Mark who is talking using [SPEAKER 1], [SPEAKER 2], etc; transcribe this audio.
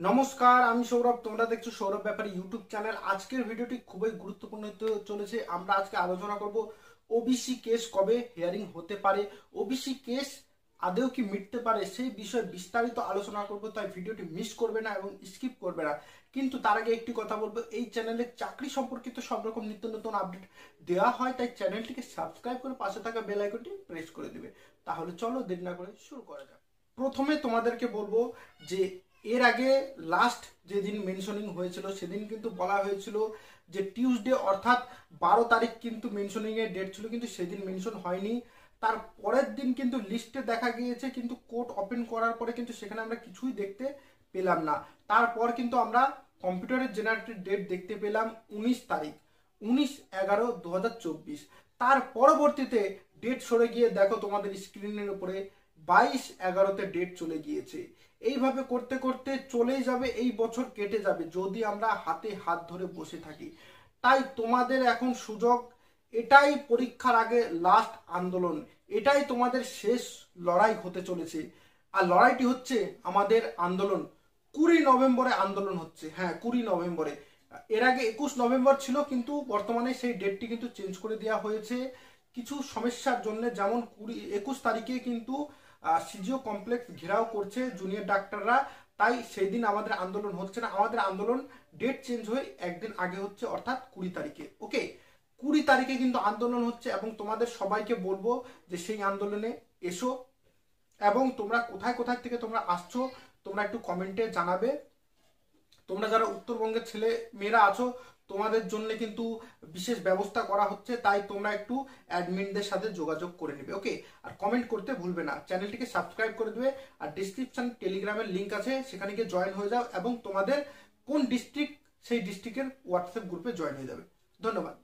[SPEAKER 1] নমস্কার, আমি সৌরভ। তোমরা দেখছো সৌরভ ব্যাপারী ইউটিউব চ্যানেল। আজকের ভিডিওটি খুবই গুরুত্বপূর্ণ হতে চলেছে। আমরা আজকে আলোচনা করব ওবিসি কেস কবে হিয়ারিং হতে পারে, ওবিসি কেস আদেও কি মিটতে পারে, সেই বিষয়ে বিস্তারিত আলোচনা করব। তাই ভিডিওটি মিস করবে না এবং স্কিপ করবে না। কিন্তু তার আগে একটি কথা বলবো, এই চ্যানেলে চাকরি সম্পর্কিত সব রকম নিত্য নতুন আপডেট দেওয়া হয়, তাই চ্যানেলটিকে সাবস্ক্রাইব করে পাশে থাকা বেল আইকনটি প্রেস করে দিবে। তাহলে চলো দেরি না করে শুরু করা যাক। প্রথমে তোমাদেরকে বলবো যে এর আগে লাস্ট যেদিন মেনশনিং হয়েছিল সেদিন কিন্তু বলা হয়েছিল যে টিউসডে অর্থাৎ 12 তারিখ কিন্তু মেনশনিং এর ডেট ছিল, কিন্তু সেদিন মেনশন হয়নি। তার পরের দিন কিন্তু লিস্টে দেখা গিয়েছে, কিন্তু কোর্ট ওপেন করার পরে কিন্তু সেখানে আমরা কিছুই দেখতে পেলাম না। তারপর কিন্তু আমরা কম্পিউটারের জেনারেটেড ডেট দেখতে পেলাম 19 তারিখ, 19/11/2024। তার পরবর্তীতে ডেট সরে গিয়ে দেখো তোমাদের স্ক্রিনের উপরে 22/11-তে ডেট চলে গিয়েছে। এইভাবে করতে করতে চলেই যাবে, এই বছর কেটে যাবে যদি আমরা হাতে হাত ধরে বসে থাকি। তাই তোমাদের এখন সুযোগ, এটাই পরীক্ষার আগে লাস্ট আন্দোলন, এটাই তোমাদের শেষ লড়াই হতে চলেছে। আর লড়াইটি হচ্ছে আমাদের আন্দোলন 20 নভেম্বরে আন্দোলন হচ্ছে। হ্যাঁ, 20 নভেম্বরে। এর আগে 21 নভেম্বর ছিল, কিন্তু বর্তমানে সেই ডেটটি কিন্তু চেঞ্জ করে দেওয়া হয়েছে কিছু সমস্যার জন্য। যেমন 21 তারিখে কিন্তু সিজিও কমপ্লেক্স ঘেরাও করছে জুনিয়র ডাক্তাররা, তাই সেই দিন আমাদের আন্দোলন হচ্ছে না। আমাদের আন্দোলন ডেট চেঞ্জ হয়ে একদিন আগে হচ্ছে, অর্থাৎ 20 তারিখে। ওকে, 20 তারিখে কিন্তু আন্দোলন হচ্ছে এবং তোমাদের সবাইকে বলবো যে সেই আন্দোলনে এসো। এবং তোমরা কোথায় কোথায় থেকে তোমরা আসছো তোমরা একটু কমেন্টে জানাবে। তোমরা যারা উত্তরবঙ্গের ছেলে মেয়েরা আছো তোমাদের জন্য কিন্তু বিশেষ ব্যবস্থা করা হচ্ছে, তাই তোমরা একটু অ্যাডমিনদের সাথে যোগাযোগ করে নেবে। ওকে, আর কমেন্ট করতে ভুলবে না, চ্যানেলটিকে সাবস্ক্রাইব করে দেবে। আর ডিসক্রিপশন টেলিগ্রামের লিঙ্ক আছে, সেখানে গিয়ে জয়েন হয়ে যাও এবং তোমাদের কোন ডিস্ট্রিক্ট সেই ডিস্ট্রিক্টের হোয়াটসঅ্যাপ গ্রুপে জয়েন হয়ে যাবে। ধন্যবাদ।